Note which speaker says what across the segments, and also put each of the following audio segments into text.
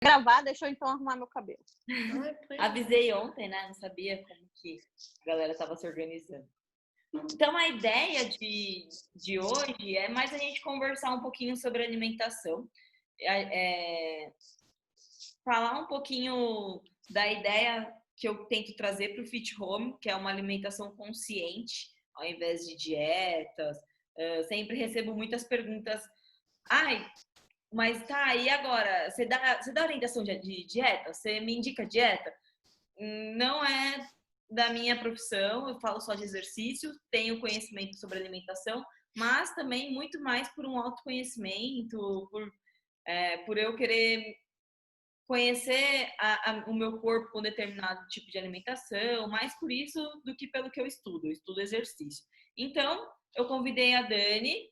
Speaker 1: gravar, deixa eu então arrumar meu cabelo.
Speaker 2: Avisei ontem, né? Não sabia como que a galera estava se organizando. Então, a ideia de hoje é mais a gente conversar um pouquinho sobre alimentação. Falar um pouquinho da ideia que eu tento trazer para o Fit Home, que é uma alimentação consciente, ao invés de dietas. Sempre recebo muitas perguntas. Mas tá, e agora? Você dá orientação de dieta? Você me indica dieta? Não é da minha profissão, eu falo só de exercício, tenho conhecimento sobre alimentação, mas também muito mais por um autoconhecimento, por eu querer conhecer o meu corpo com determinado tipo de alimentação, mais por isso do que pelo que eu estudo exercício. Então, eu convidei a Dani,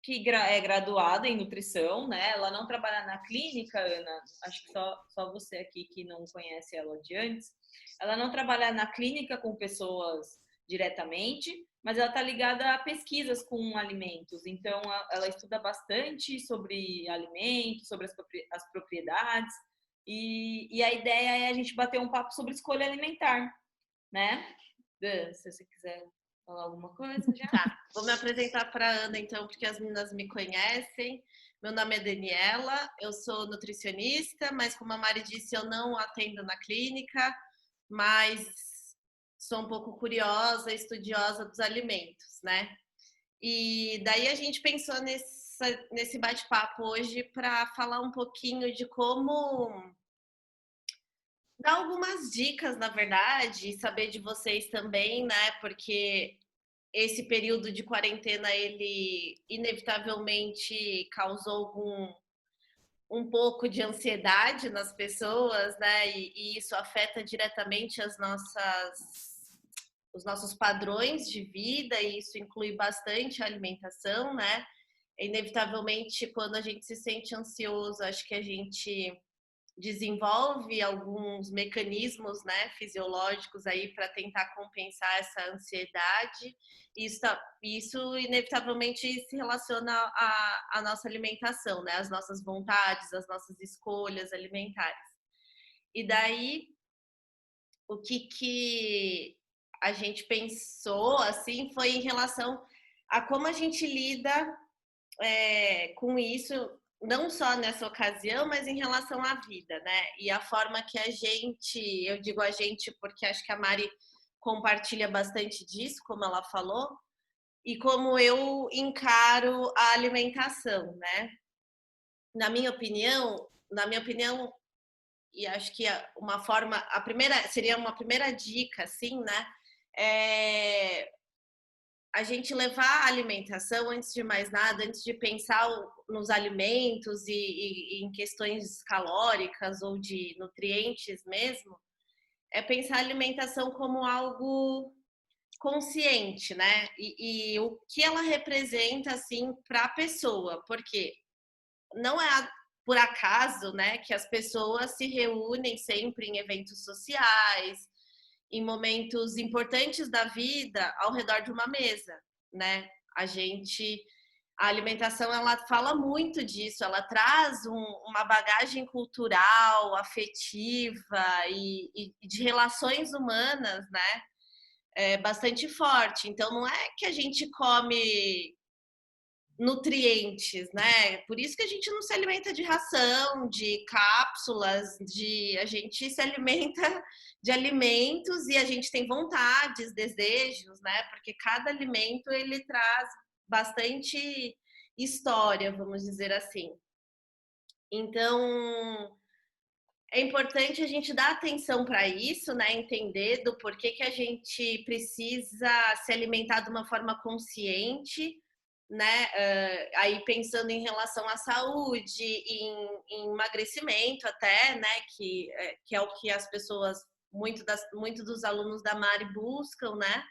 Speaker 2: que é graduada em nutrição, né? Ela não trabalha na clínica, Ana, acho que só você aqui que não conhece ela de antes. Ela não trabalha na clínica com pessoas diretamente, mas ela está ligada a pesquisas com alimentos. Então, ela estuda bastante sobre alimentos, sobre as propriedades. E a ideia é a gente bater um papo sobre escolha alimentar, né? Dan, se você quiser falar alguma coisa já.
Speaker 3: Tá, vou me apresentar para a Ana então, porque as meninas me conhecem. Meu nome é Daniela, eu sou nutricionista, mas como a Mari disse, eu não atendo na clínica, mas sou um pouco curiosa, estudiosa dos alimentos, né? E daí a gente pensou nesse bate-papo hoje para falar um pouquinho de como dar algumas dicas, na verdade, e saber de vocês também, né? Porque esse período de quarentena, ele inevitavelmente causou um pouco de ansiedade nas pessoas, né? E isso afeta diretamente os nossos padrões de vida, e isso inclui bastante a alimentação, né? Inevitavelmente, quando a gente se sente ansioso, acho que a gente desenvolve alguns mecanismos, né, fisiológicos aí para tentar compensar essa ansiedade. Isso inevitavelmente se relaciona à nossa alimentação, né, às nossas vontades, às nossas escolhas alimentares. E daí, o que a gente pensou, assim, foi em relação a como a gente lida com isso, não só nessa ocasião, mas em relação à vida, né? E a forma que a gente, eu digo a gente porque acho que a Mari compartilha bastante disso, como ela falou, e como eu encaro a alimentação, né? Na minha opinião, e acho que seria uma primeira dica, assim, né? A gente levar a alimentação, antes de mais nada, antes de pensar nos alimentos e em questões calóricas ou de nutrientes mesmo, é pensar a alimentação como algo consciente, né? E o que ela representa, assim, para a pessoa, porque não é por acaso, né, que as pessoas se reúnem sempre em eventos sociais, em momentos importantes da vida, ao redor de uma mesa, né? A alimentação, ela fala muito disso, ela traz uma bagagem cultural, afetiva e de relações humanas, né? Bastante forte. Então, não é que a gente come nutrientes, né? Por isso que a gente não se alimenta de ração, de cápsulas, a gente se alimenta de alimentos e a gente tem vontades, desejos, né? Porque cada alimento ele traz bastante história, vamos dizer assim. Então, é importante a gente dar atenção para isso, né? Entender do porquê que a gente precisa se alimentar de uma forma consciente, né? Aí pensando em relação à saúde, em emagrecimento até, né? Que é o que as pessoas, muito dos alunos da Mari buscam, né?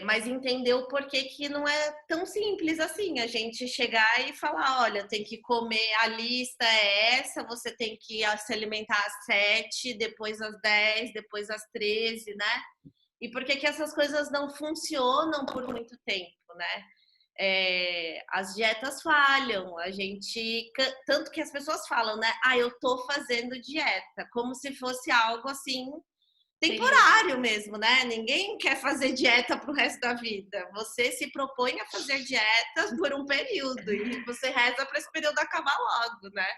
Speaker 3: Mas entender o porquê que não é tão simples assim, a gente chegar e falar, olha, tem que comer, a lista é essa, você tem que se alimentar às 7, depois às 10, depois às 13, né? E por que essas coisas não funcionam por muito tempo, né? as dietas falham, tanto que as pessoas falam, né? Eu tô fazendo dieta, como se fosse algo assim temporário mesmo, né? Ninguém quer fazer dieta pro resto da vida. Você se propõe a fazer dietas por um período e você reza para esse período acabar logo, né?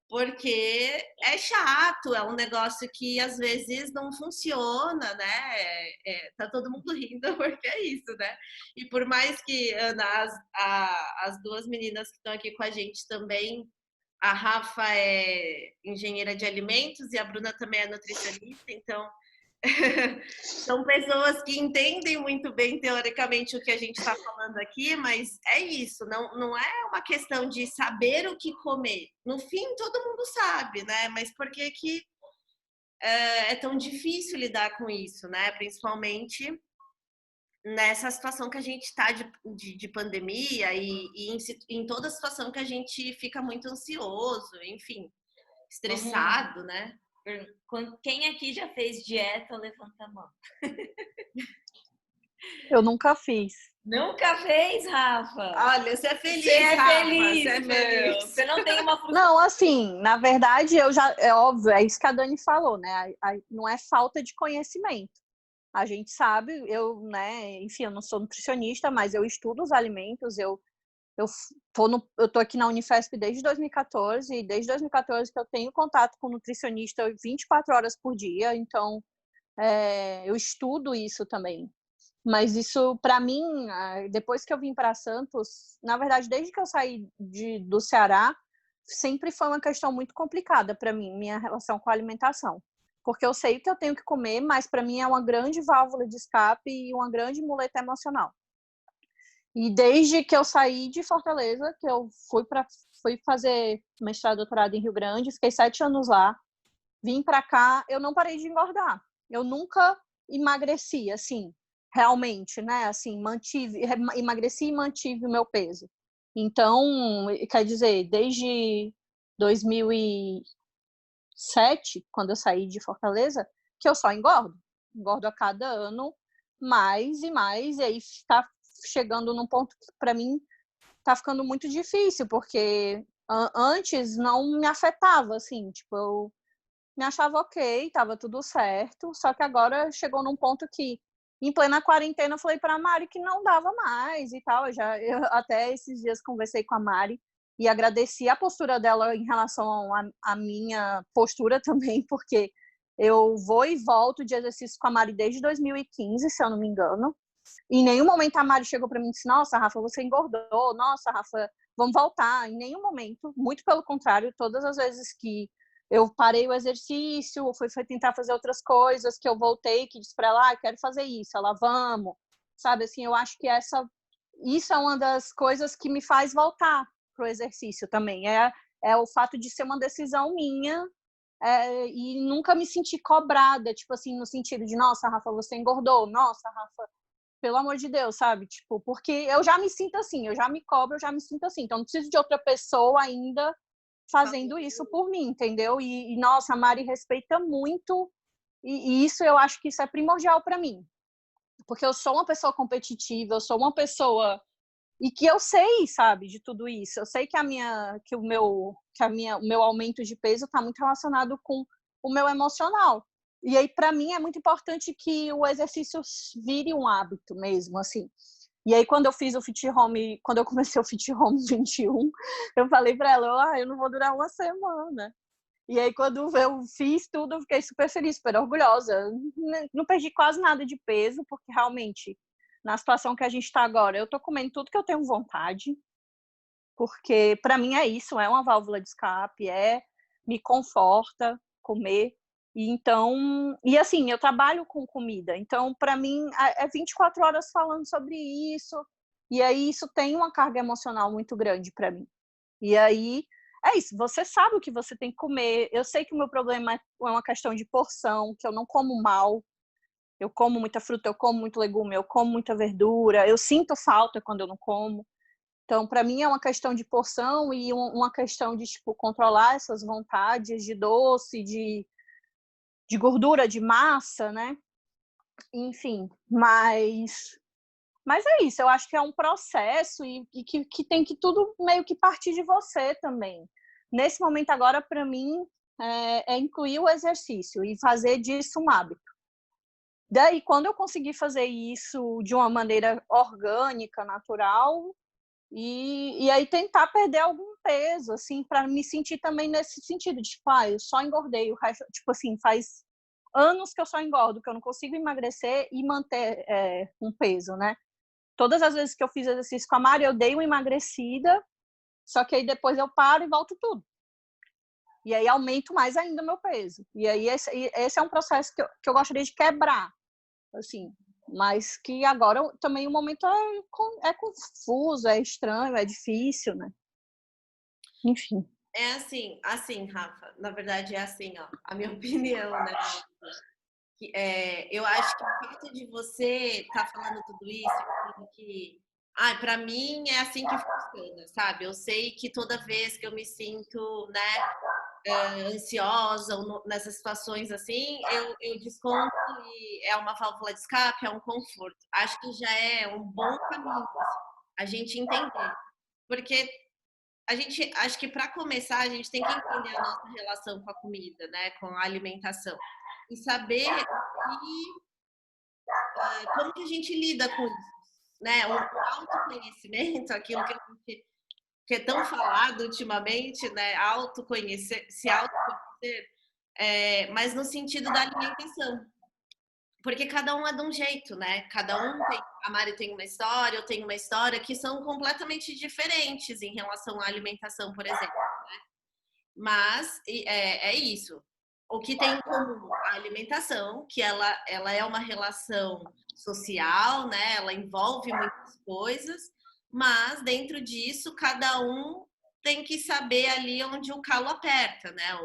Speaker 3: Porque é chato, é um negócio que às vezes não funciona, né? Tá todo mundo rindo porque é isso, né? E por mais que, Ana, as duas meninas que estão aqui com a gente também, a Rafa é engenheira de alimentos e a Bruna também é nutricionista, então são pessoas que entendem muito bem, teoricamente, o que a gente está falando aqui, mas é isso, não é uma questão de saber o que comer. No fim, todo mundo sabe, né? Mas por que é tão difícil lidar com isso, né? Principalmente nessa situação que a gente está de pandemia e em toda situação que a gente fica muito ansioso, enfim, estressado, né?
Speaker 2: Quem aqui já fez dieta, levanta a mão.
Speaker 1: Eu nunca fiz.
Speaker 2: Nunca fez, Rafa?
Speaker 3: Olha, você é feliz,
Speaker 2: Você é
Speaker 3: Rafa,
Speaker 2: feliz,
Speaker 3: você é feliz.
Speaker 2: Você não tem uma frustração.
Speaker 1: Não, assim, na verdade, é óbvio, é isso que a Dani falou, né? Não é falta de conhecimento. A gente sabe, né, enfim, eu não sou nutricionista, mas eu estudo os alimentos, eu tô aqui na Unifesp desde 2014, e desde 2014 que eu tenho contato com nutricionista 24 horas por dia, então eu estudo isso também. Mas isso, para mim, depois que eu vim para Santos, na verdade, desde que eu saí do Ceará, sempre foi uma questão muito complicada para mim, minha relação com a alimentação. Porque eu sei que eu tenho que comer, mas para mim é uma grande válvula de escape e uma grande muleta emocional. E desde que eu saí de Fortaleza, que eu fui fazer mestrado e doutorado em Rio Grande, fiquei 7 anos lá, vim para cá, eu não parei de engordar. Eu nunca emagreci, assim, realmente, né? Assim, emagreci e mantive o meu peso. Então, quer dizer, desde 2007, quando eu saí de Fortaleza, que eu só engordo. Engordo a cada ano mais e mais, e aí está chegando num ponto que, para mim, tá ficando muito difícil, porque antes não me afetava, assim, tipo, eu me achava ok, tava tudo certo, só que agora chegou num ponto que, em plena quarentena, eu falei pra Mari que não dava mais e tal. Eu até esses dias conversei com a Mari e agradeci a postura dela em relação à minha postura também, porque eu vou e volto de exercício com a Mari desde 2015, se eu não me engano. Em nenhum momento a Mari chegou para mim e disse: nossa, Rafa, você engordou, nossa, Rafa, vamos voltar. Em nenhum momento, muito pelo contrário, todas as vezes que eu parei o exercício, fui tentar fazer outras coisas, que eu voltei, que disse para ela: quero fazer isso, ela, vamos. Sabe, assim, eu acho que isso é uma das coisas que me faz voltar pro exercício também, é o fato de ser uma decisão minha, e nunca me sentir cobrada, tipo assim, no sentido de: nossa, Rafa, você engordou, nossa, Rafa, pelo amor de Deus, sabe? Tipo, porque eu já me sinto assim, eu já me cobro, eu já me sinto assim. Então, não preciso de outra pessoa ainda fazendo isso por mim, entendeu? Nossa, a Mari respeita muito, e isso eu acho que isso é primordial para mim. Porque eu sou uma pessoa competitiva, eu sou uma pessoa... E que eu sei, sabe, de tudo isso. Eu sei que o meu aumento de peso está muito relacionado com o meu emocional. E aí, para mim, é muito importante que o exercício vire um hábito mesmo, assim. E aí, quando eu fiz o Fit Home, quando eu comecei o Fit Home 21, eu falei para ela: eu não vou durar uma semana. E aí, quando eu fiz tudo, eu fiquei super feliz, super orgulhosa. Não perdi quase nada de peso, porque realmente, na situação que a gente está agora, eu tô comendo tudo que eu tenho vontade, porque para mim é isso, é uma válvula de escape, me conforta comer. E então, e assim, eu trabalho com comida, então para mim é 24 horas falando sobre isso, e aí isso tem uma carga emocional muito grande para mim. E aí é isso, você sabe o que você tem que comer. Eu sei que o meu problema é uma questão de porção, que eu não como mal. Eu como muita fruta, eu como muito legume, eu como muita verdura. Eu sinto falta quando eu não como. Então, para mim, é uma questão de porção e uma questão de, tipo, controlar essas vontades de doce, de gordura, de massa, né? Enfim, mas Mas é isso, eu acho que é um processo e que tem que tudo meio que partir de você também. Nesse momento agora, para mim, é incluir o exercício e fazer disso um hábito. Daí, quando eu conseguir fazer isso de uma maneira orgânica, natural, e aí tentar perder algum peso, assim, para me sentir também nesse sentido, de, tipo, eu só engordei, o resto, tipo assim, faz anos que eu só engordo, que eu não consigo emagrecer e manter um peso, né? Todas as vezes que eu fiz exercício com a Mari, eu dei uma emagrecida, só que aí depois eu paro e volto tudo. E aí aumento mais ainda o meu peso. E aí esse é um processo que eu gostaria de quebrar, assim. Mas que agora também o momento é confuso, é estranho, é difícil, né? Enfim.
Speaker 3: É assim, Rafa, na verdade é assim, ó, a minha opinião, né? Eu acho que o fato de você estar falando tudo isso, que para mim é assim que funciona, sabe? Eu sei que toda vez que eu me sinto, né, ansiosa ou nessas situações assim, eu desconto e é uma válvula de escape, é um conforto. Acho que já é um bom caminho assim, a gente entender, porque acho que para começar a gente tem que entender a nossa relação com a comida, né, com a alimentação e saber como que a gente lida com isso, né? O autoconhecimento, aquilo que é tão falado ultimamente, né? Autoconhecer, se autoconhecer, mas no sentido da alimentação. Porque cada um é de um jeito, né? Cada um tem. A Mari tem uma história, eu tenho uma história que são completamente diferentes em relação à alimentação, por exemplo. Né? Mas é isso. O que tem em comum? A alimentação, que ela é uma relação social, né? Ela envolve muitas coisas, mas dentro disso, cada um tem que saber ali onde o calo aperta, né?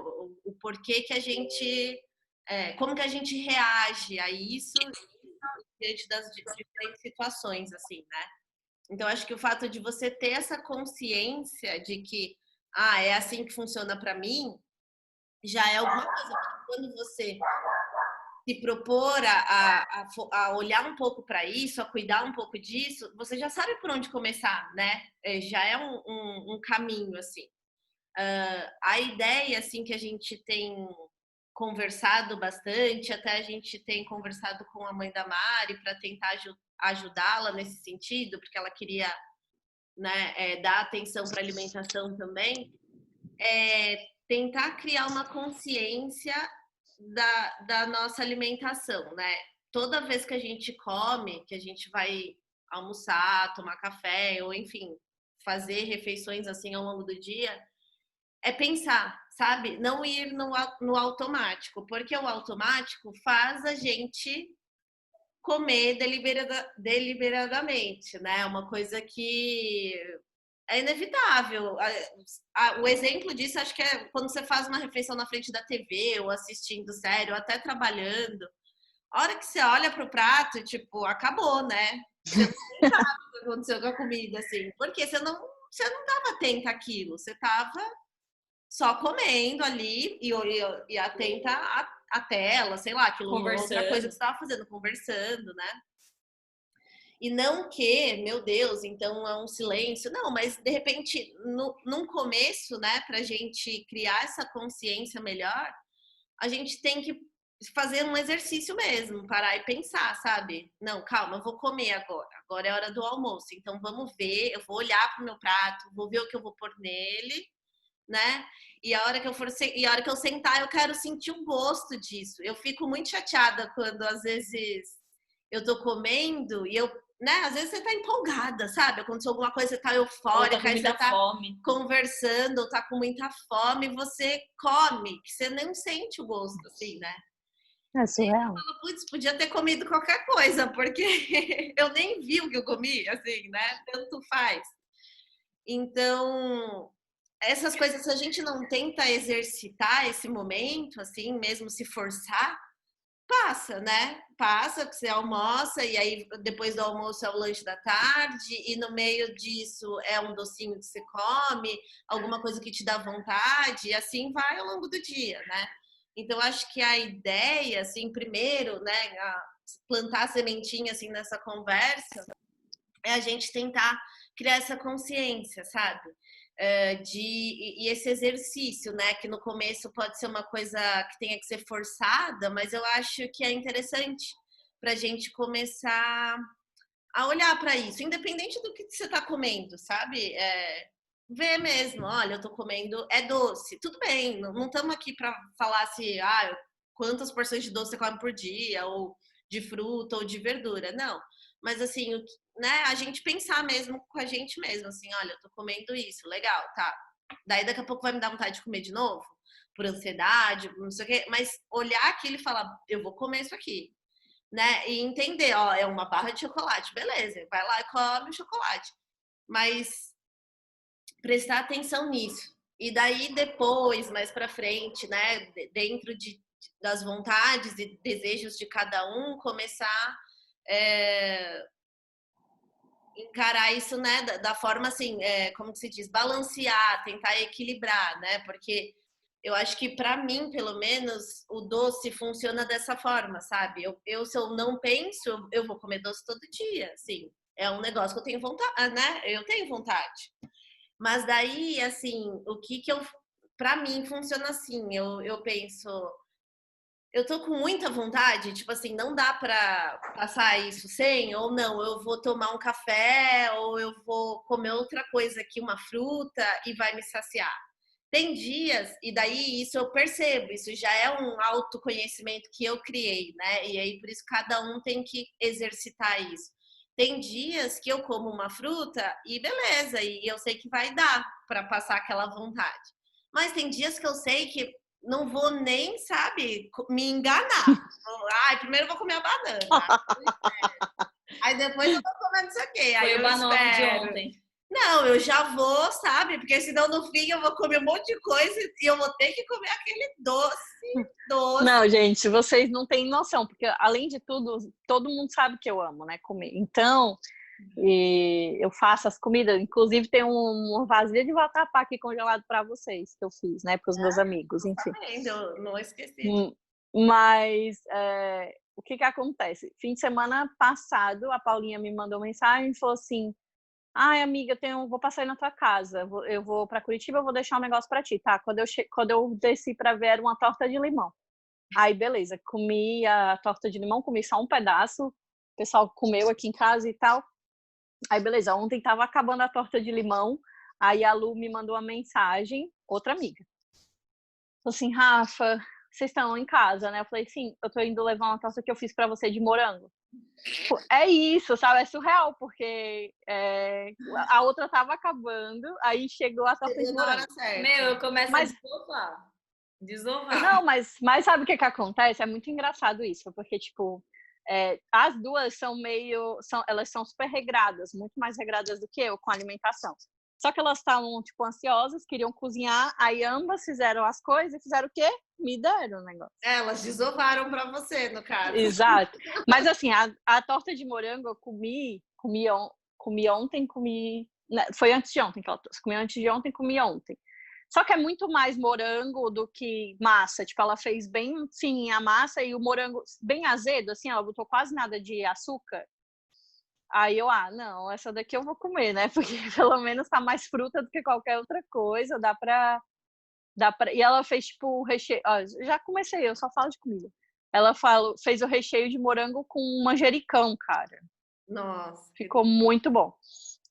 Speaker 3: O porquê que a gente. Como que a gente reage a isso diante das diferentes situações, assim, né? Então, acho que o fato de você ter essa consciência de que, é assim que funciona para mim, já é alguma coisa. Porque quando você se propor a olhar um pouco para isso, a cuidar um pouco disso, você já sabe por onde começar, né? Já é um caminho, assim. A ideia, assim, que a gente tem conversado bastante, até a gente tem conversado com a mãe da Mari para tentar ajudá-la nesse sentido, porque ela queria, né, dar atenção para a alimentação também, tentar criar uma consciência da nossa alimentação, né? Toda vez que a gente come, que a gente vai almoçar, tomar café, ou enfim, fazer refeições assim ao longo do dia, é pensar, sabe? Não ir no automático, porque o automático faz a gente comer deliberadamente, né? Uma coisa que é inevitável. O exemplo disso, acho que é quando você faz uma refeição na frente da TV, ou assistindo série, ou até trabalhando. A hora que você olha pro prato, tipo, acabou, né? Você não sabe o que aconteceu com a comida, assim. Porque você não estava atenta àquilo. Você estava só comendo ali e atenta à tela, sei lá, aquilo outra coisa que você estava fazendo, conversando, né? E não que, meu Deus, então é um silêncio. Não, mas de repente, num começo, né, para a gente criar essa consciência melhor, a gente tem que fazer um exercício mesmo, parar e pensar, sabe? Não, calma, eu vou comer agora. Agora é hora do almoço. Então vamos ver, eu vou olhar para o meu prato, vou ver o que eu vou pôr nele, né? E a hora que eu sentar, eu quero sentir o gosto disso. Eu fico muito chateada quando às vezes eu tô comendo e eu, né? Às vezes você tá empolgada, sabe? Aconteceu alguma coisa, você tá eufórica, aí você tá conversando, ou tá com muita fome, você come, que você nem sente o gosto, assim, né?
Speaker 1: É surreal.
Speaker 3: Putz, podia ter comido qualquer coisa, porque eu nem vi o que eu comi, assim, né? Tanto faz. Então, essas coisas, se a gente não tenta exercitar esse momento, assim, mesmo se forçar, passa, né? Passa, porque você almoça, e aí depois do almoço é o lanche da tarde, e no meio disso é um docinho que você come, alguma coisa que te dá vontade, e assim vai ao longo do dia, né? Então, acho que a ideia, assim, primeiro, né, plantar a sementinha, assim, nessa conversa, é a gente tentar criar essa consciência, sabe? E esse exercício, né? Que no começo pode ser uma coisa que tenha que ser forçada, mas eu acho que é interessante para a gente começar a olhar para isso, independente do que você está comendo, sabe? Ver mesmo, olha, eu tô comendo, é doce, tudo bem, não estamos aqui para falar se, quantas porções de doce você come por dia, ou de fruta, ou de verdura, não. Mas assim, né, a gente pensar mesmo com a gente mesmo, assim, olha, eu tô comendo isso, legal, tá. Daí daqui a pouco vai me dar vontade de comer de novo, por ansiedade, não sei o quê, mas olhar aquilo e falar, eu vou comer isso aqui, né? E entender, ó, é uma barra de chocolate, beleza, vai lá e come o chocolate. Mas prestar atenção nisso. E daí depois, mais para frente, né, dentro das vontades e desejos de cada um, começar encarar isso, né, da forma assim, como se diz, balancear, tentar equilibrar, né? Porque eu acho que para mim, pelo menos, o doce funciona dessa forma, sabe? Se eu não penso, eu vou comer doce todo dia, assim. É um negócio que eu tenho vontade, né? Eu tenho vontade. Mas daí, assim, para mim funciona assim, eu penso, eu tô com muita vontade, tipo assim, não dá pra passar isso sem, ou não, eu vou tomar um café, ou eu vou comer outra coisa aqui, uma fruta, e vai me saciar. Tem dias, e daí isso eu percebo, isso já é um autoconhecimento que eu criei, né? E aí por isso cada um tem que exercitar isso. Tem dias que eu como uma fruta e beleza, e eu sei que vai dar para passar aquela vontade. Mas tem dias que eu sei que não vou nem, sabe, me enganar. Primeiro eu vou comer a banana. Aí depois eu vou comer isso aqui. Aí
Speaker 2: Foi o Banoffee de ontem.
Speaker 3: Não, eu já vou, sabe? Porque senão no fim eu vou comer um monte de coisa e eu vou ter que comer aquele doce.
Speaker 1: Não, gente, vocês não têm noção, porque além de tudo, todo mundo sabe que eu amo, né, comer. Então, eu faço as comidas, inclusive tem uma vasilha de vatapá aqui congelado para vocês, que eu fiz, né, para os meus amigos, enfim.
Speaker 3: Eu não esqueci.
Speaker 1: Mas o que acontece? Fim de semana passado, a Paulinha me mandou mensagem e falou assim: ai, amiga, vou passar aí na tua casa. Eu vou para Curitiba, eu vou deixar um negócio para ti, tá? Quando eu desci para ver, era uma torta de limão. Aí, beleza, comi a torta de limão, comi só um pedaço. O pessoal comeu aqui em casa e tal. Aí, beleza, ontem tava acabando a torta de limão. Aí a Lu me mandou uma mensagem, outra amiga. Falou assim, Rafa, vocês estão em casa, né? Eu falei, sim, eu tô indo levar uma torta que eu fiz para você de morango. É isso, sabe? É surreal, porque a outra tava acabando, aí chegou a torta de morango.
Speaker 2: Meu, eu começo a desovar.
Speaker 1: Não, mas sabe o que acontece? É muito engraçado isso, porque, tipo, as duas elas são super regradas, muito mais regradas do que eu com a alimentação. Só que elas estavam, tipo, ansiosas, queriam cozinhar, aí ambas fizeram as coisas e fizeram o quê? Me deram o negócio.
Speaker 3: Elas desovaram pra você, no caso.
Speaker 1: Exato. Mas, assim, a torta de morango eu comi ontem, foi antes de ontem que ela trouxe. Comi antes de ontem, comi ontem. Só que é muito mais morango do que massa. Tipo, ela fez bem fininha a massa e o morango bem azedo, assim, ela botou quase nada de açúcar. Aí eu, não, essa daqui eu vou comer, né? Porque pelo menos tá mais fruta do que qualquer outra coisa, dá pra... E ela fez, tipo, o recheio... Ó, já comecei, eu só falo de comida. Ela fez o recheio de morango com manjericão, cara.
Speaker 3: Nossa.
Speaker 1: Ficou muito bom.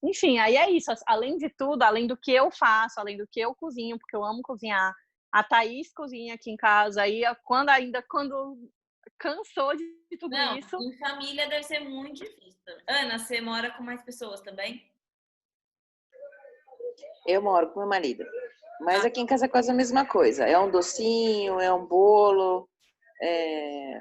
Speaker 1: Enfim, aí é isso. Além de tudo, além do que eu faço, além do que eu cozinho, porque eu amo cozinhar, a Thaís cozinha aqui em casa. Aí, quando cansou de tudo isso...
Speaker 2: Em família deve ser muito difícil. Ana, você mora com mais pessoas também?
Speaker 4: Eu moro com meu marido. Mas aqui em casa é quase a mesma coisa. É um docinho, é um bolo.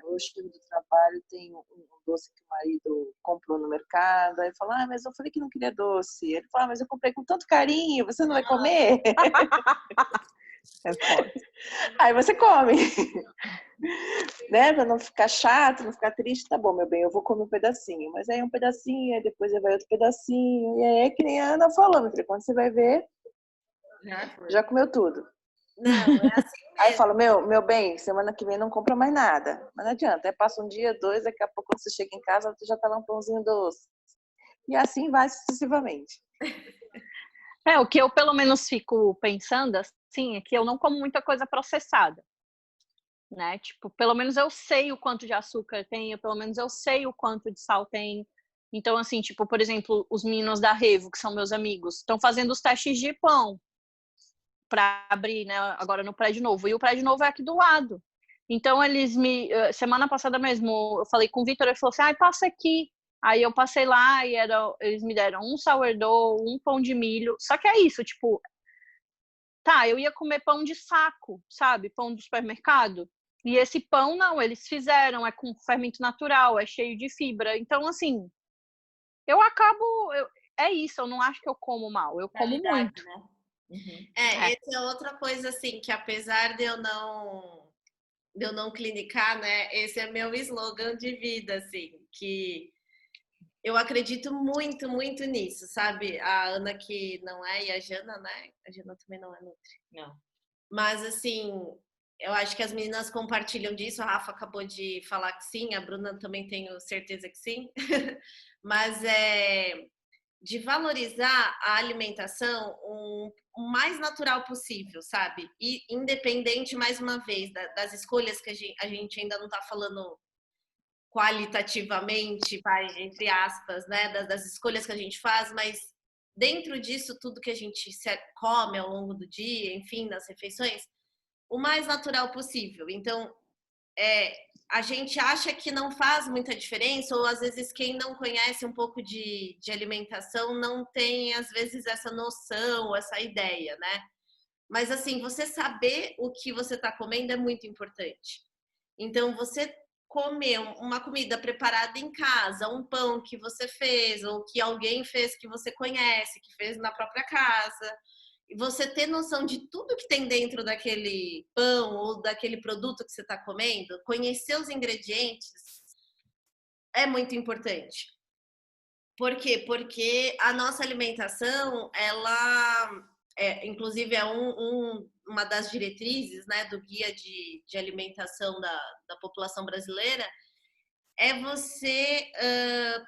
Speaker 4: Hoje do trabalho tem um doce que o marido comprou no mercado. Aí fala, mas eu falei que não queria doce. Ele fala, mas eu comprei com tanto carinho, você não vai comer?
Speaker 1: É forte.
Speaker 4: Aí você come. Né? Pra não ficar chato, não ficar triste, tá bom, meu bem, eu vou comer um pedacinho. Mas aí um pedacinho, aí depois vai outro pedacinho. E aí é que nem a Ana falou, quando você vai ver, já comeu tudo.
Speaker 3: Não, é assim mesmo.
Speaker 4: Aí eu falo, meu bem, semana que vem não compra mais nada. Mas não adianta, aí passa um dia, dois, daqui a pouco quando você chega em casa, você já tá lá um pãozinho doce. E assim vai sucessivamente.
Speaker 1: O que eu pelo menos fico pensando, assim, é que eu não como muita coisa processada, né? Tipo, pelo menos eu sei o quanto de açúcar tem, pelo menos eu sei o quanto de sal tem. Então, assim, tipo, por exemplo, os meninos da Revo, que são meus amigos, estão fazendo os testes de pão para abrir, né, agora no prédio novo. E o prédio novo é aqui do lado. Então, semana passada mesmo, eu falei com o Vitor, ele falou assim, passa aqui. Aí eu passei lá e eles me deram um sourdough, um pão de milho. Só que é isso, tipo, eu ia comer pão de saco, sabe? Pão do supermercado. E esse pão, não, eles fizeram, é com fermento natural, é cheio de fibra. Então, assim, é isso, eu não acho que eu como mal, eu como muito.
Speaker 3: Né? Uhum. Essa é outra coisa, assim, que apesar de eu não clinicar, né? Esse é meu slogan de vida, assim, que eu acredito muito, muito nisso, sabe? A Ana que não é, e a Jana, né? A Jana também não é nutri.
Speaker 2: Não.
Speaker 3: Mas, assim, eu acho que as meninas compartilham disso. A Rafa acabou de falar que sim, a Bruna também tenho certeza que sim. Mas de valorizar a alimentação o mais natural possível, sabe? E independente, mais uma vez, das escolhas que a gente ainda não está falando qualitativamente, entre aspas, né? Das escolhas que a gente faz, mas dentro disso tudo que a gente come ao longo do dia, enfim, nas refeições, o mais natural possível. Então, a gente acha que não faz muita diferença, ou às vezes quem não conhece um pouco de alimentação não tem, às vezes, essa noção, essa ideia, né? Mas, assim, você saber o que você está comendo é muito importante. Então, você comer uma comida preparada em casa, um pão que você fez, ou que alguém fez que você conhece, que fez na própria casa, e você ter noção de tudo que tem dentro daquele pão ou daquele produto que você está comendo, conhecer os ingredientes é muito importante. Por quê? Porque a nossa alimentação, ela, inclusive, é uma das diretrizes, né, do guia de alimentação da população brasileira, é você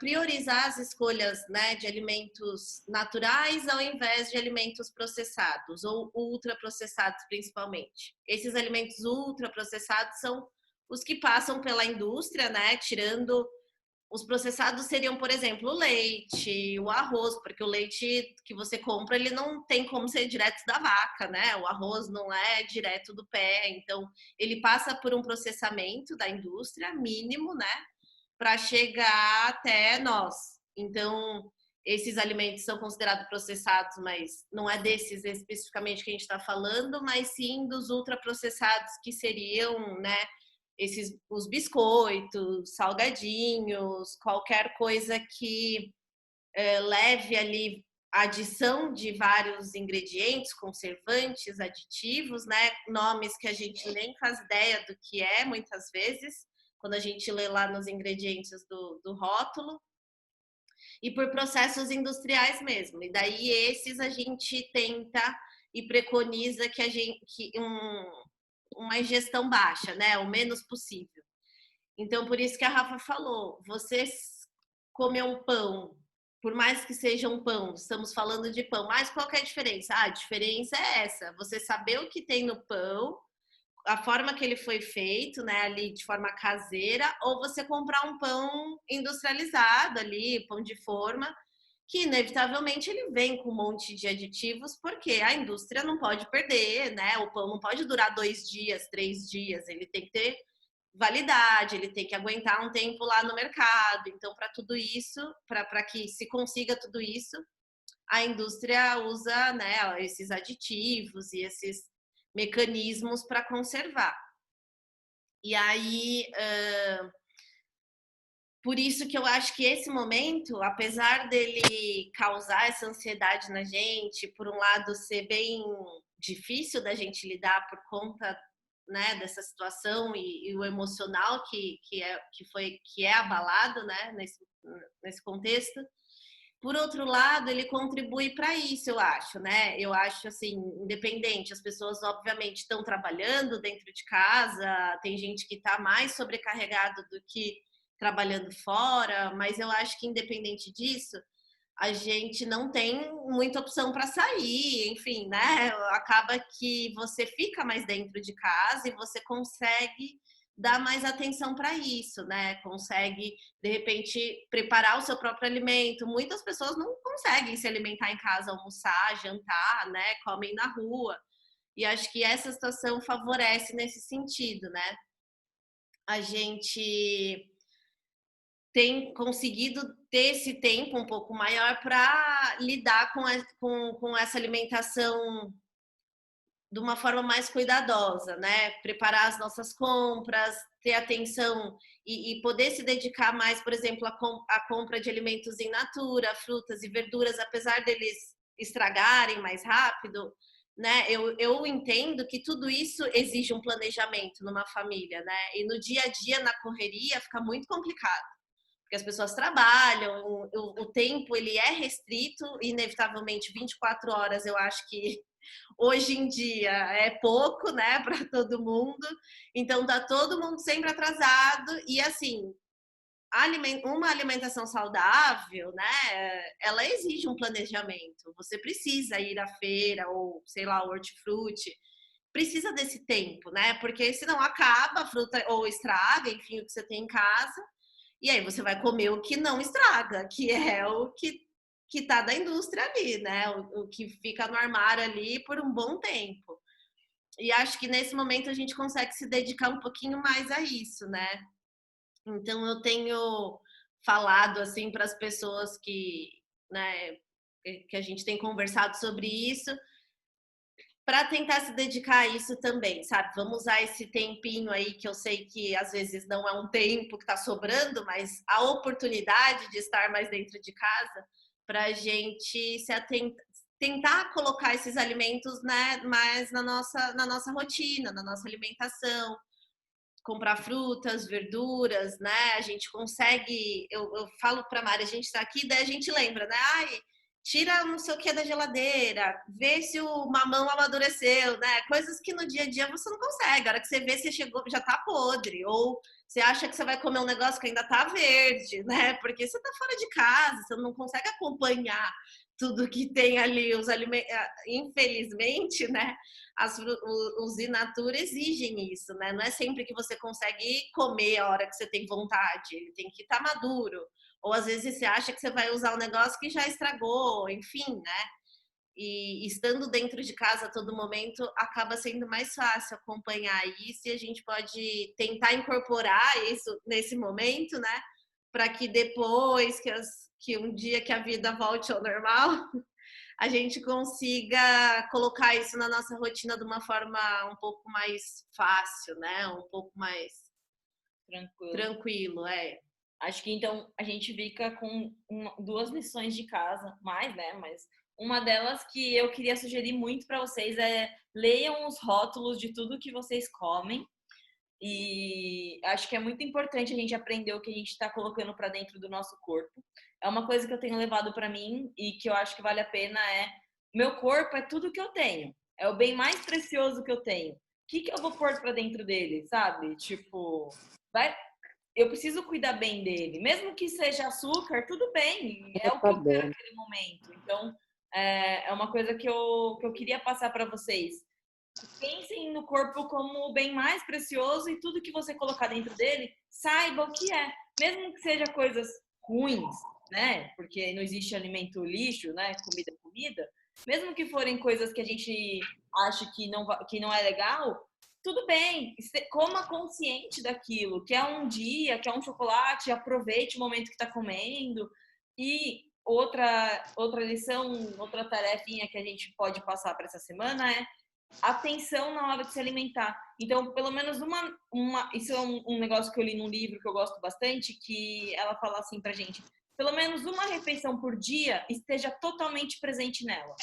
Speaker 3: priorizar as escolhas, né, de alimentos naturais ao invés de alimentos processados ou ultraprocessados, principalmente. Esses alimentos ultraprocessados são os que passam pela indústria, né, tirando. Os processados seriam, por exemplo, o leite, o arroz, porque o leite que você compra, ele não tem como ser direto da vaca, né? O arroz não é direto do pé, então ele passa por um processamento da indústria mínimo, né? Para chegar até nós. Então, esses alimentos são considerados processados, mas não é desses especificamente que a gente está falando, mas sim dos ultraprocessados, que seriam, né, os biscoitos, salgadinhos, qualquer coisa que leve ali a adição de vários ingredientes, conservantes, aditivos, né, nomes que a gente nem faz ideia do que é, muitas vezes, quando a gente lê lá nos ingredientes do rótulo, e por processos industriais mesmo. E daí esses a gente tenta e preconiza uma ingestão baixa, né? O menos possível. Então, por isso que a Rafa falou, você comer um pão, por mais que seja um pão, estamos falando de pão, mas qual que é a diferença? A diferença é essa, você saber o que tem no pão, a forma que ele foi feito, né, ali de forma caseira, ou você comprar um pão industrializado ali, pão de forma, que inevitavelmente ele vem com um monte de aditivos, porque a indústria não pode perder, né? O pão não pode durar 2 dias, 3 dias, ele tem que ter validade, ele tem que aguentar um tempo lá no mercado. Então, para tudo isso, para que se consiga tudo isso, a indústria usa, né, esses aditivos e esses mecanismos para conservar. E aí, por isso que eu acho que esse momento, apesar dele causar essa ansiedade na gente, por um lado ser bem difícil da gente lidar por conta, né, dessa situação e o emocional que é abalado, né, nesse contexto. Por outro lado, ele contribui para isso, eu acho, né? Eu acho assim, independente, as pessoas obviamente estão trabalhando dentro de casa, tem gente que está mais sobrecarregado do que trabalhando fora, mas eu acho que independente disso, a gente não tem muita opção para sair, enfim, né? Acaba que você fica mais dentro de casa e você consegue dar mais atenção para isso, né? Consegue, de repente, preparar o seu próprio alimento. Muitas pessoas não conseguem se alimentar em casa, almoçar, jantar, né? Comem na rua. E acho que essa situação favorece nesse sentido, né? A gente tem conseguido ter esse tempo um pouco maior para lidar com essa alimentação de uma forma mais cuidadosa, né? Preparar as nossas compras, ter atenção e poder se dedicar mais, por exemplo, à compra de alimentos in natura, frutas e verduras, apesar deles estragarem mais rápido, né? Eu entendo que tudo isso exige um planejamento numa família, né? E no dia a dia, na correria, fica muito complicado. Porque as pessoas trabalham, o tempo ele é restrito, inevitavelmente 24 horas eu acho que hoje em dia é pouco, né, para todo mundo. Então tá todo mundo sempre atrasado e assim, uma alimentação saudável, né, ela exige um planejamento. Você precisa ir à feira ou, sei lá, hortifruti, precisa desse tempo, né? Porque senão acaba a fruta ou estraga, enfim, o que você tem em casa. E aí você vai comer o que não estraga, que é o que tá da indústria ali, né? O que fica no armário ali por um bom tempo. E acho que nesse momento a gente consegue se dedicar um pouquinho mais a isso, né? Então eu tenho falado assim para as pessoas né, que a gente tem conversado sobre isso, para tentar se dedicar a isso também, sabe? Vamos usar esse tempinho aí, que eu sei que às vezes não é um tempo que está sobrando, mas a oportunidade de estar mais dentro de casa, para a gente tentar colocar esses alimentos, né, mais na nossa rotina, na nossa alimentação. Comprar frutas, verduras, né? A gente consegue. Eu falo para a Mari, a gente está aqui, daí a gente lembra, né? Ai, tira não sei o que da geladeira, vê se o mamão amadureceu, né? Coisas que no dia a dia você não consegue. A hora que você vê, você chegou, já tá podre. Ou você acha que você vai comer um negócio que ainda tá verde, né? Porque você tá fora de casa, você não consegue acompanhar tudo que tem ali, os alimentos. Infelizmente, né? Os in natura exigem isso, né? Não é sempre que você consegue comer a hora que você tem vontade. Ele tem que estar maduro. Ou às vezes você acha que você vai usar um negócio que já estragou, enfim, né? E estando dentro de casa a todo momento, acaba sendo mais fácil acompanhar isso e a gente pode tentar incorporar isso nesse momento, né? Para que depois, que um dia que a vida volte ao normal, a gente consiga colocar isso na nossa rotina de uma forma um pouco mais fácil, né? Um pouco mais tranquilo, é.
Speaker 2: Acho que então a gente fica com duas lições de casa, mais, né? Mas uma delas que eu queria sugerir muito para vocês é leiam os rótulos de tudo que vocês comem. E acho que é muito importante a gente aprender o que a gente está colocando para dentro do nosso corpo. É uma coisa que eu tenho levado para mim e que eu acho que vale a pena meu corpo é tudo que eu tenho. É o bem mais precioso que eu tenho. O que eu vou pôr para dentro dele, sabe? Tipo, eu preciso cuidar bem dele. Mesmo que seja açúcar, tudo bem. É o que eu quero naquele momento. Então, é uma coisa que eu queria passar para vocês. Pensem no corpo como o bem mais precioso e tudo que você colocar dentro dele, saiba o que é. Mesmo que seja coisas ruins, né? Porque não existe alimento lixo, né? Comida é comida. Mesmo que forem coisas que a gente acha que não é legal, tudo bem. Coma consciente daquilo. Quer um dia, quer um chocolate, aproveite o momento que está comendo. E outra lição, outra tarefinha que a gente pode passar para essa semana é atenção na hora de se alimentar. Então, pelo menos isso é um negócio que eu li num livro que eu gosto bastante, que ela fala assim pra gente, pelo menos uma refeição por dia esteja totalmente presente nela.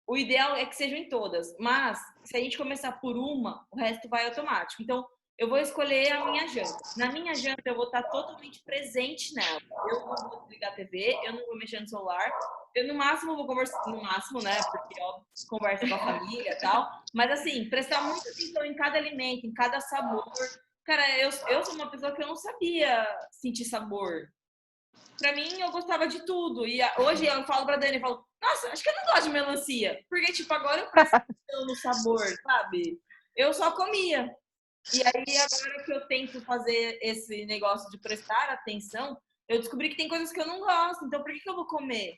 Speaker 2: O ideal é que sejam em todas, mas se a gente começar por uma, o resto vai automático. Então, eu vou escolher a minha janta. Na minha janta, eu vou estar totalmente presente nela. Eu não vou desligar a TV, eu não vou mexer no celular. Eu, no máximo, vou conversar, no máximo, né? Porque, ó, conversa com a família e tal. Mas, assim, prestar muita atenção em cada alimento, em cada sabor. Cara, eu sou uma pessoa que eu não sabia sentir sabor. Pra mim, eu gostava de tudo. E hoje eu falo pra Dani, eu falo, nossa, acho que eu não gosto de melancia. Porque, tipo, agora eu presto atenção no sabor, sabe? Eu só comia. E aí, agora que eu tento fazer esse negócio de prestar atenção, eu descobri que tem coisas que eu não gosto. Então, por que eu vou comer?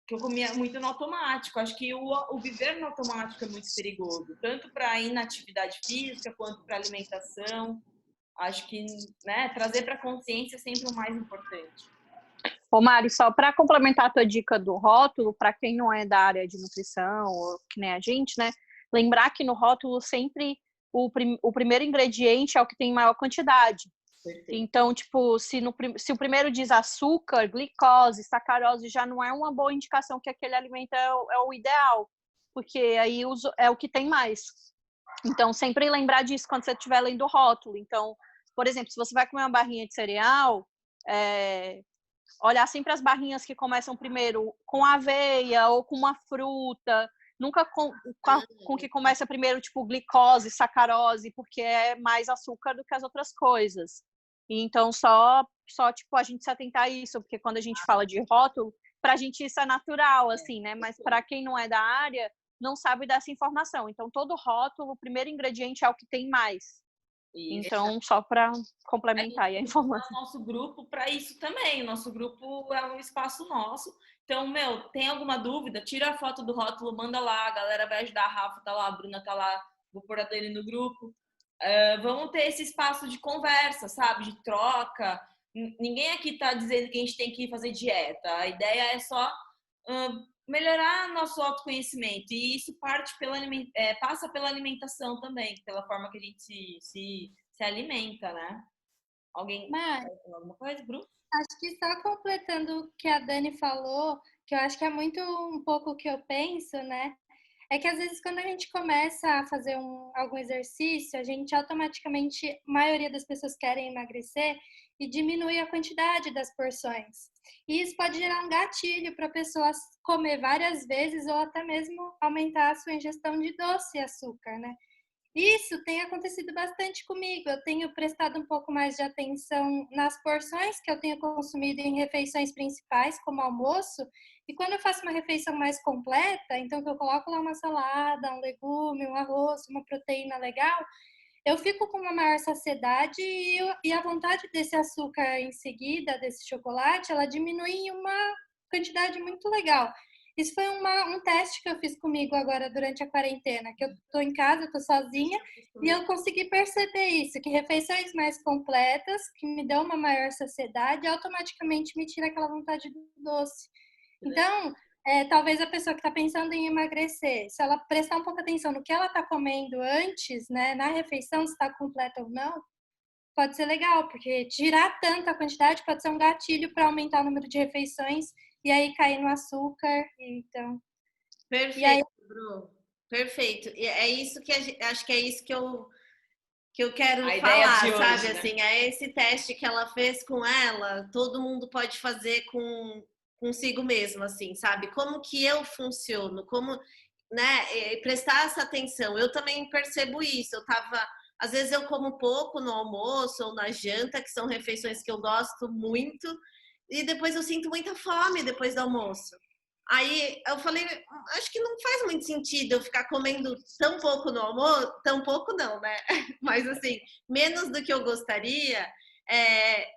Speaker 2: Porque eu comia muito no automático. Acho que o viver no automático é muito perigoso. Tanto para inatividade física, quanto para alimentação. Acho que, né, trazer para a consciência é sempre o mais importante.
Speaker 1: Ô, Mari, só para complementar a tua dica do rótulo, para quem não é da área de nutrição, ou que nem a gente, né? Lembrar que no rótulo sempre o primeiro ingrediente é o que tem maior quantidade.
Speaker 2: Perfeito.
Speaker 1: Então, tipo, se o primeiro diz açúcar, glicose, sacarose, já não é uma boa indicação que aquele alimento é o ideal, porque aí é o que tem mais. Então, sempre lembrar disso quando você estiver lendo o rótulo. Então, por exemplo, se você vai comer uma barrinha de cereal, olhar sempre as barrinhas que começam primeiro com aveia ou com uma fruta, nunca com que começa primeiro, tipo, glicose, sacarose, porque é mais açúcar do que as outras coisas. Então, só tipo, a gente se atentar a isso, porque quando a gente fala de rótulo, pra gente isso é natural, assim, né? Mas para quem não é da área, não sabe dessa informação. Então, todo rótulo, o primeiro ingrediente é o que tem mais.
Speaker 2: Isso.
Speaker 1: Então, só para complementar aí a informação.
Speaker 2: O nosso grupo para isso também. O nosso grupo é um espaço nosso. Então, tem alguma dúvida? Tira a foto do rótulo, manda lá. A galera vai ajudar. A Rafa tá lá, a Bruna tá lá. Vou pôr a dele no grupo. Vamos ter esse espaço de conversa, sabe? De troca. Ninguém aqui tá dizendo que a gente tem que fazer dieta. A ideia é só melhorar nosso autoconhecimento. E isso passa pela alimentação também, pela forma que a gente se alimenta, né? Alguém
Speaker 5: Mas,
Speaker 2: quer falar alguma coisa, Bruno?
Speaker 5: acho que só completando o que a Dani falou, que eu acho que é muito um pouco o que eu penso, né? É que às vezes quando a gente começa a fazer algum exercício, a gente automaticamente, a maioria das pessoas querem emagrecer e diminui a quantidade das porções. E isso pode gerar um gatilho para a pessoa comer várias vezes ou até mesmo aumentar a sua ingestão de doce e açúcar, né? Isso tem acontecido bastante comigo. Eu tenho prestado um pouco mais de atenção nas porções que eu tenho consumido em refeições principais, como almoço. E quando eu faço uma refeição mais completa, então que eu coloco lá uma salada, um legume, um arroz, uma proteína legal, eu fico com uma maior saciedade e a vontade desse açúcar em seguida, desse chocolate, ela diminui em uma quantidade muito legal. Isso foi um teste que eu fiz comigo agora durante a quarentena, que eu tô em casa, eu tô sozinha, e eu consegui perceber isso, que refeições mais completas, que me dão uma maior saciedade, automaticamente me tira aquela vontade do doce. Então, talvez a pessoa que está pensando em emagrecer, se ela prestar um pouco atenção no que ela está comendo antes, né, na refeição, se está completa ou não, pode ser legal, porque tirar tanta quantidade pode ser um gatilho para aumentar o número de refeições e aí cair no açúcar. Então.
Speaker 3: Perfeito, aí... Bru. Perfeito. E é isso que acho que é isso que eu quero falar, sabe? Hoje, né? Assim, é esse teste que ela fez com ela, todo mundo pode fazer consigo mesmo, assim, sabe? Como que eu funciono, como, né? Prestar essa atenção. Eu também percebo isso. Às vezes eu como pouco no almoço ou na janta, que são refeições que eu gosto muito, e depois eu sinto muita fome depois do almoço. Aí eu falei, acho que não faz muito sentido eu ficar comendo tão pouco no almoço, tão pouco não, né? Mas assim, menos do que eu gostaria.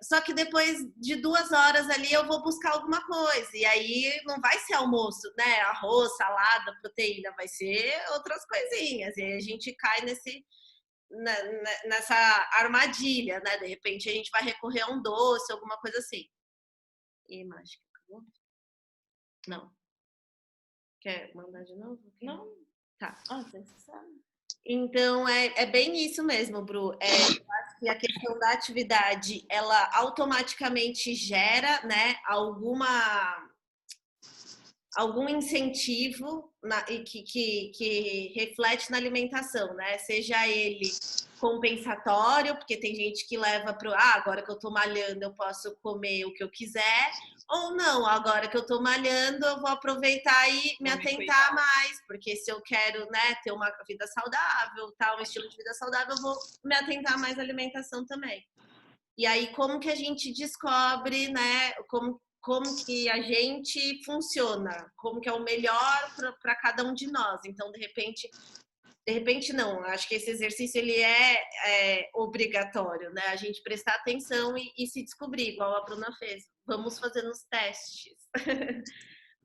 Speaker 3: Só que depois de 2 horas ali eu vou buscar alguma coisa. E aí não vai ser almoço, né? Arroz, salada, proteína, vai ser outras coisinhas. E aí a gente cai nessa armadilha, né? De repente a gente vai recorrer a um doce, alguma coisa assim. E mágica, acabou? Não. Quer mandar de novo?
Speaker 2: Não.
Speaker 3: Tá.
Speaker 2: Você sabe.
Speaker 3: Então, é bem isso mesmo, Bru. Eu acho que a questão da atividade, ela automaticamente gera, né, algum incentivo que reflete na alimentação, né? Seja ele compensatório, porque tem gente que leva para agora que eu tô malhando eu posso comer o que eu quiser, ou não, agora que eu tô malhando eu vou aproveitar e me atentar mais, porque se eu quero, né, ter uma vida saudável, um estilo de vida saudável, eu vou me atentar mais à alimentação também. E aí, como que a gente descobre, né? Como que a gente funciona, como que é o melhor para cada um de nós. Então, de repente não, acho que esse exercício ele é obrigatório, né? A gente prestar atenção e se descobrir, igual a Bruna fez. Vamos fazendo os testes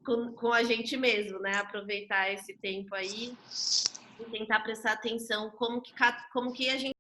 Speaker 3: com a gente mesmo, né? Aproveitar esse tempo aí e tentar prestar atenção como que a gente